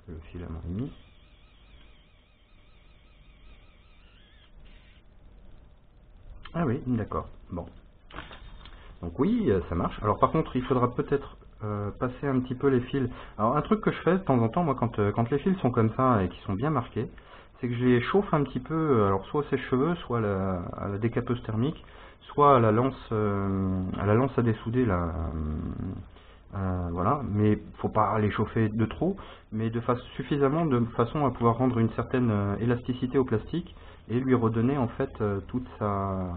le filament est mis. Ah oui, d'accord. Bon. Donc oui, ça marche. Alors par contre, il faudra peut-être passer un petit peu les fils. Alors un truc que je fais de temps en temps, moi, quand les fils sont comme ça et qui sont bien marqués, c'est que je les chauffe un petit peu, alors soit au sèche-cheveux, soit à la décapeuse thermique, soit à la lance à dessouder là. Voilà, mais faut pas les chauffer de trop, mais suffisamment de façon à pouvoir rendre une certaine élasticité au plastique et lui redonner en fait toute sa...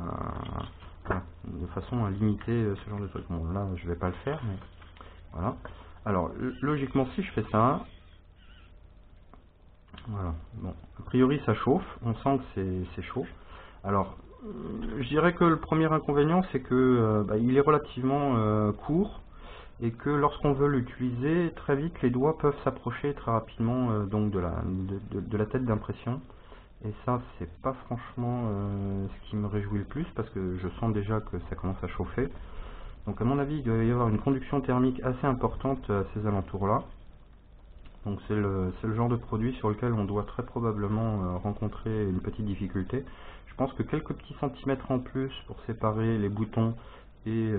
Voilà, de façon à limiter ce genre de truc. Bon là je vais pas le faire, mais voilà. Alors logiquement si je fais ça, voilà, bon, a priori ça chauffe, on sent que c'est chaud. Alors je dirais que le premier inconvénient c'est que il est relativement court, et que lorsqu'on veut l'utiliser, très vite les doigts peuvent s'approcher très rapidement donc de la tête d'impression. Et ça, c'est pas franchement ce qui me réjouit le plus, parce que je sens déjà que ça commence à chauffer. Donc à mon avis, il doit y avoir une conduction thermique assez importante à ces alentours-là. Donc c'est le genre de produit sur lequel on doit très probablement rencontrer une petite difficulté. Je pense que quelques petits centimètres en plus pour séparer les boutons et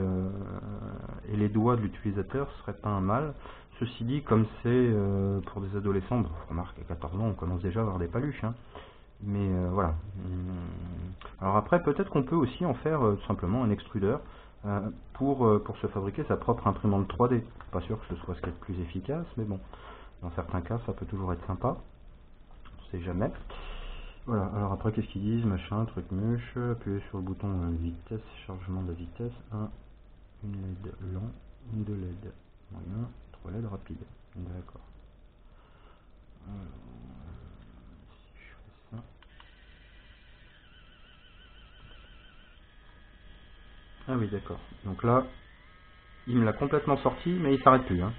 les doigts de l'utilisateur serait pas un mal. Ceci dit, comme c'est pour des adolescents, bon, remarque à 14 ans on commence déjà à avoir des paluches, hein. Mais voilà. Alors après, peut-être qu'on peut aussi en faire tout simplement un extrudeur pour se fabriquer sa propre imprimante 3D. Pas sûr que ce soit ce qui est le plus efficace, mais bon, dans certains cas, ça peut toujours être sympa. On sait jamais. Voilà, alors après, qu'est-ce qu'ils disent? Machin, truc muche, appuyez sur le bouton vitesse, chargement de la vitesse, une LED lent, une de LED moyen, 3 LED rapide. D'accord. Si je fais ça. Ah oui, d'accord. Donc là, il me l'a complètement sorti, mais il s'arrête plus, hein.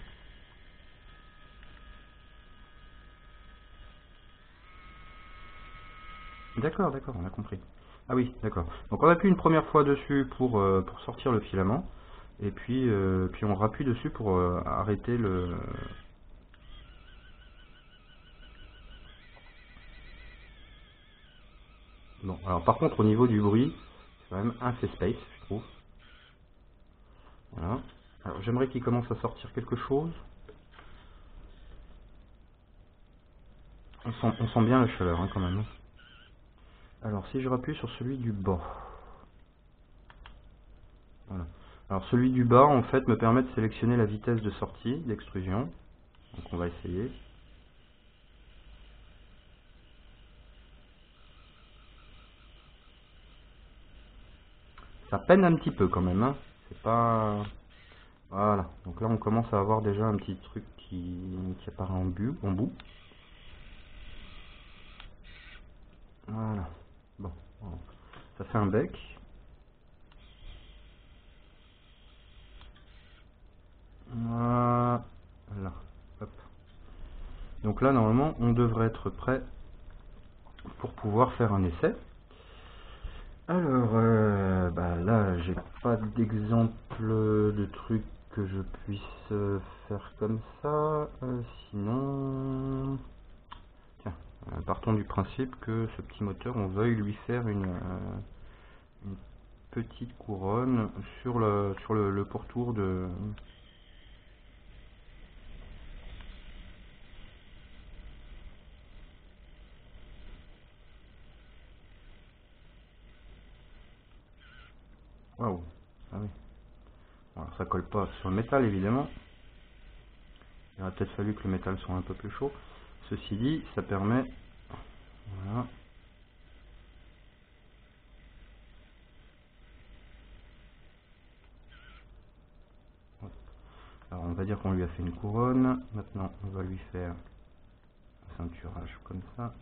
D'accord, d'accord, on a compris. Ah oui, d'accord. Donc on appuie une première fois dessus pour sortir le filament, et puis on rappuie dessus pour arrêter le... Bon, alors par contre au niveau du bruit, c'est quand même assez space, je trouve. Voilà. Alors j'aimerais qu'il commence à sortir quelque chose. On sent bien la chaleur, hein, quand même. Alors si je rappuie sur celui du bas, voilà. Alors celui du bas en fait me permet de sélectionner la vitesse de sortie d'extrusion. Donc on va essayer. Ça peine un petit peu quand même, hein. C'est pas... Voilà. Donc là on commence à avoir déjà un petit truc qui apparaît en bout. Voilà. Bon. Voilà. Ça fait un bec. Voilà. Hop. Donc là normalement on devrait être prêt pour pouvoir faire un essai. Alors, là, j'ai pas d'exemple de truc que je puisse faire comme ça. Sinon, tiens, partons du principe que ce petit moteur, on veuille lui faire une petite couronne sur le pourtour de... Waouh, ah oui. Alors, ça colle pas sur le métal, évidemment. Il aurait peut-être fallu que le métal soit un peu plus chaud. Ceci dit, ça permet... Voilà. Alors on va dire qu'on lui a fait une couronne, maintenant on va lui faire un ceinturage comme ça.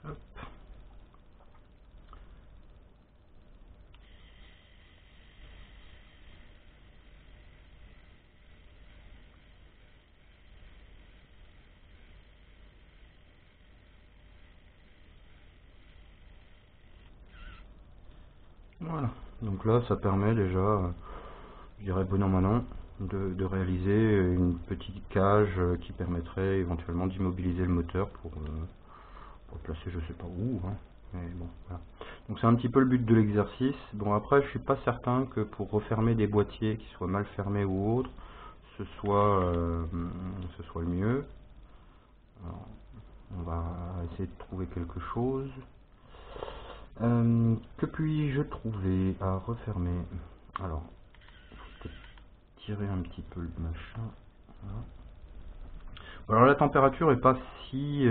Hop. Voilà, donc là ça permet déjà, je dirais bon an mal an, de réaliser une petite cage qui permettrait éventuellement d'immobiliser le moteur pour le placer je sais pas où, hein. Mais bon, voilà. Donc c'est un petit peu le but de l'exercice. Bon après je suis pas certain que pour refermer des boîtiers qui soient mal fermés ou autres, ce soit le mieux. Alors, on va essayer de trouver quelque chose. Que puis-je trouver à refermer? Alors, peut-être tirer un petit peu le machin. Voilà. Alors la température est pas si...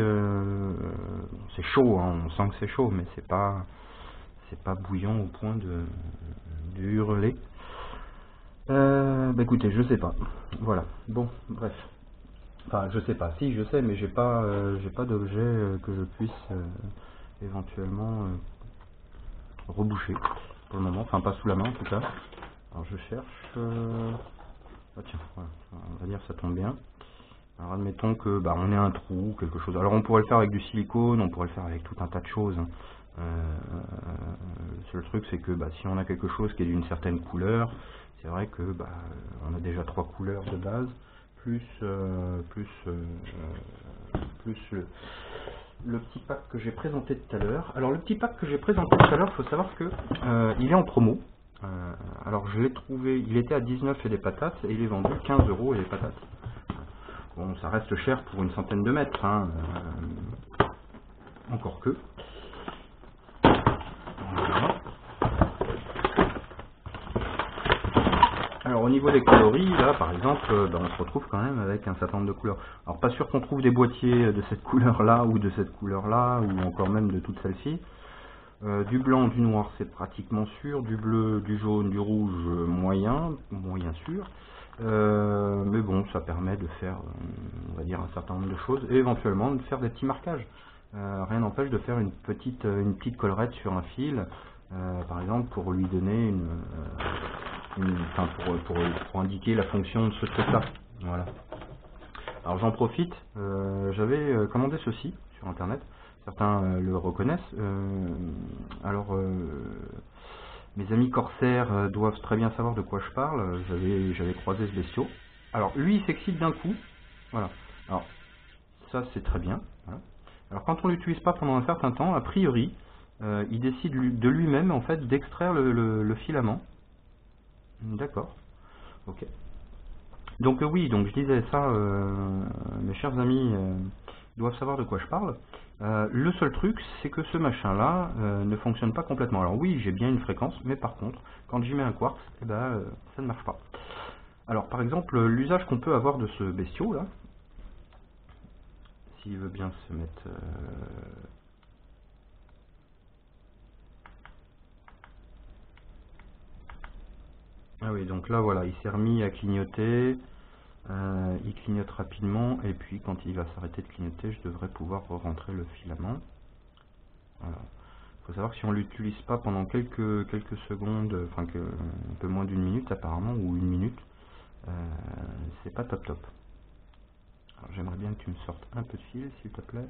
c'est chaud, hein, on sent que c'est chaud, mais c'est pas bouillant au point de hurler. Bah écoutez, je sais pas. Voilà. Bon, bref. Enfin, je sais pas. Si, je sais, mais j'ai pas d'objet que je puisse éventuellement reboucher pour le moment. Enfin, pas sous la main en tout cas. Alors je cherche. Ah tiens, voilà. On va dire que ça tombe bien. Alors admettons que on ait un trou ou quelque chose. Alors on pourrait le faire avec du silicone, on pourrait le faire avec tout un tas de choses. Le seul truc c'est que si on a quelque chose qui est d'une certaine couleur, c'est vrai que on a déjà 3 couleurs de base, plus le petit pack que j'ai présenté tout à l'heure. Alors le petit pack que j'ai présenté tout à l'heure, il faut savoir que il est en promo. Alors je l'ai trouvé, il était à 19 et des patates et il est vendu 15 € et des patates. Bon, ça reste cher pour une centaine de mètres, hein, encore que. Voilà. Alors au niveau des coloris, là par exemple, on se retrouve quand même avec un certain nombre de couleurs. Alors pas sûr qu'on trouve des boîtiers de cette couleur-là ou de cette couleur-là, ou encore même de toutes celles-ci. Du blanc, du noir, c'est pratiquement sûr. Du bleu, du jaune, du rouge, moyen sûr. Mais bon, ça permet de faire, on va dire, un certain nombre de choses et éventuellement de faire des petits marquages. Rien n'empêche de faire une petite collerette sur un fil, par exemple pour lui donner pour indiquer la fonction de ce truc-là. Voilà. Alors j'en profite, j'avais commandé ceci sur internet. Certains le reconnaissent. Mes amis corsaires doivent très bien savoir de quoi je parle. J'avais croisé ce bestiau. Alors lui il s'excite d'un coup. Voilà. Alors ça c'est très bien. Voilà. Alors quand on l'utilise pas pendant un certain temps, a priori, il décide de lui-même en fait d'extraire le filament. D'accord. Ok. Donc oui, donc je disais ça, mes chers amis doivent savoir de quoi je parle. Le seul truc, c'est que ce machin-là ne fonctionne pas complètement. Alors oui, j'ai bien une fréquence, mais par contre, quand j'y mets un quartz, ça ne marche pas. Alors par exemple, l'usage qu'on peut avoir de ce bestiau là, s'il veut bien se mettre... Ah oui, donc là voilà, il s'est remis à clignoter. Il clignote rapidement et puis quand il va s'arrêter de clignoter, je devrais pouvoir rentrer le filament. Voilà. Il faut savoir que si on l'utilise pas pendant quelques secondes, enfin un peu moins d'une minute apparemment, ou une minute, c'est pas top top. Alors j'aimerais bien que tu me sortes un peu de fil s'il te plaît.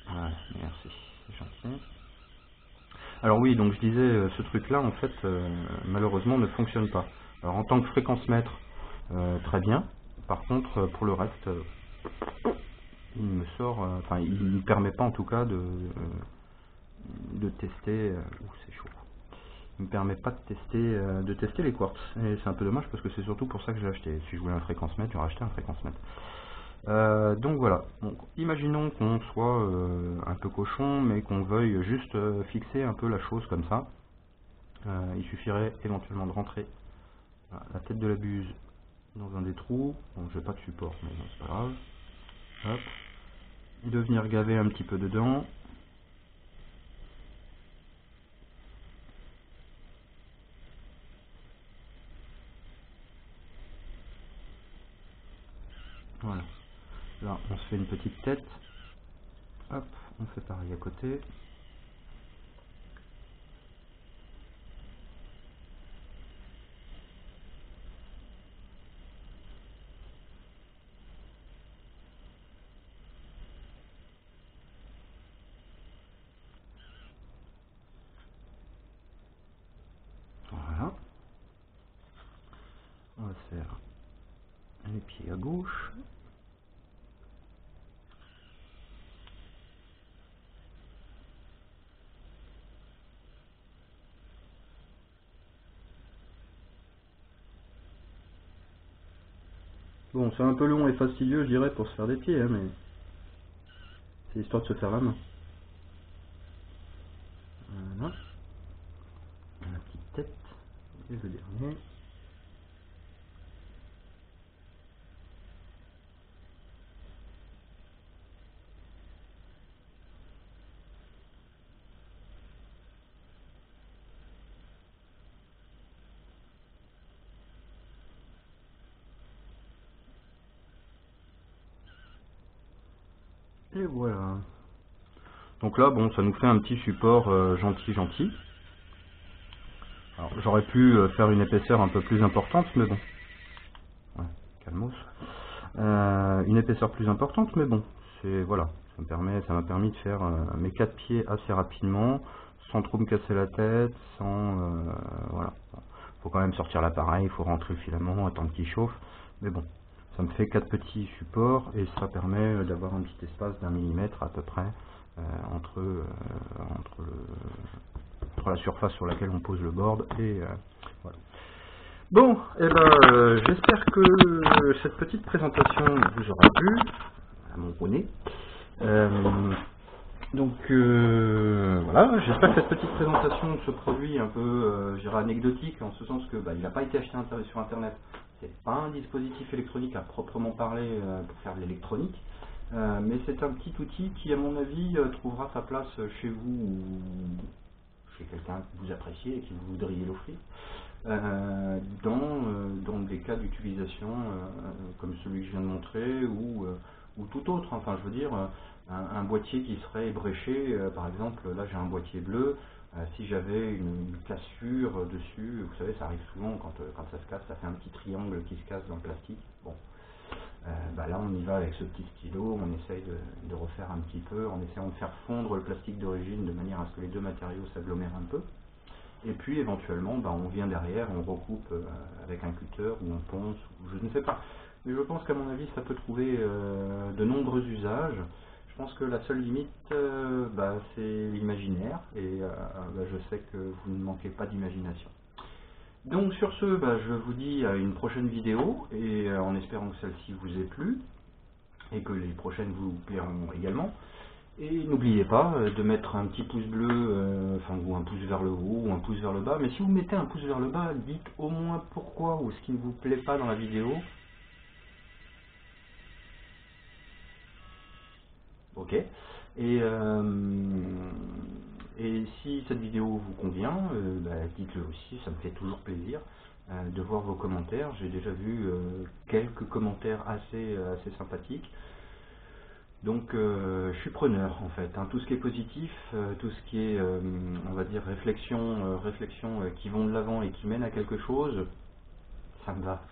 Voilà, merci, c'est gentil. Alors oui, donc je disais, ce truc là en fait malheureusement ne fonctionne pas. Alors en tant que fréquence mètre, très bien. Par contre pour le reste, il me sort, enfin il ne permet pas en tout cas de tester, c'est chaud. Il me permet pas de tester les quartz. Et c'est un peu dommage parce que c'est surtout pour ça que j'ai acheté. Si je voulais un fréquence mètre, j'aurais acheté un fréquence mètre. Donc voilà. Donc, imaginons qu'on soit un peu cochon, mais qu'on veuille juste fixer un peu la chose comme ça. Il suffirait éventuellement de rentrer la tête de la buse dans un des trous. Bon, j'ai pas de support, mais bon, c'est pas grave. Hop. De venir gaver un petit peu dedans. Voilà. Là, on se fait une petite tête. Hop, on fait pareil à côté. Voilà. On va faire les pieds à gauche. Bon, c'est un peu long et fastidieux, je dirais, pour se faire des pieds, hein, mais c'est histoire de se faire la main. Voilà. La petite tête. Et le dernier. Et voilà. Donc là, bon, ça nous fait un petit support gentil. Alors, j'aurais pu faire une épaisseur un peu plus importante, mais bon. Ouais, calmos. Une épaisseur plus importante, mais bon. C'est voilà. Ça m'a permis de faire mes 4 pieds assez rapidement, sans trop me casser la tête, sans voilà. Faut quand même sortir l'appareil, il faut rentrer le filament, attendre qu'il chauffe, mais bon. Ça me fait 4 petits supports et ça permet d'avoir un petit espace d'1 millimètre à peu près entre la surface sur laquelle on pose le board et voilà. Bon, et j'espère que cette petite présentation vous aura plu à mon bonnet. Voilà, j'espère que cette petite présentation de ce produit un peu, je dirais anecdotique, en ce sens que il n'a pas été acheté sur internet. C'est pas un dispositif électronique à proprement parler pour faire de l'électronique, mais c'est un petit outil qui, à mon avis, trouvera sa place chez vous ou chez quelqu'un que vous appréciez et que vous voudriez l'offrir, dans des cas d'utilisation comme celui que je viens de montrer ou tout autre. Enfin, je veux dire, un boîtier qui serait ébréché, par exemple, là j'ai un boîtier bleu. Si j'avais une cassure dessus, vous savez, ça arrive souvent quand ça se casse, ça fait un petit triangle qui se casse dans le plastique. Bon, là on y va avec ce petit stylo, on essaye de refaire un petit peu, en essayant de faire fondre le plastique d'origine de manière à ce que les deux matériaux s'agglomèrent un peu. Et puis éventuellement, on vient derrière, on recoupe avec un cutter ou on ponce, ou je ne sais pas. Mais je pense qu'à mon avis, ça peut trouver de nombreux usages. Je pense que la seule limite, c'est l'imaginaire, et je sais que vous ne manquez pas d'imagination. Donc sur ce, je vous dis à une prochaine vidéo, et en espérant que celle-ci vous ait plu, et que les prochaines vous plairont également. Et n'oubliez pas de mettre un petit pouce bleu, ou un pouce vers le haut, ou un pouce vers le bas. Mais si vous mettez un pouce vers le bas, dites au moins pourquoi, ou ce qui ne vous plaît pas dans la vidéo. Ok. Et si cette vidéo vous convient, dites-le aussi, ça me fait toujours plaisir de voir vos commentaires. J'ai déjà vu quelques commentaires assez sympathiques. Donc je suis preneur en fait, hein. Tout ce qui est positif, tout ce qui est, on va dire, réflexion qui vont de l'avant et qui mènent à quelque chose, ça me va.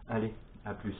Allez, à plus.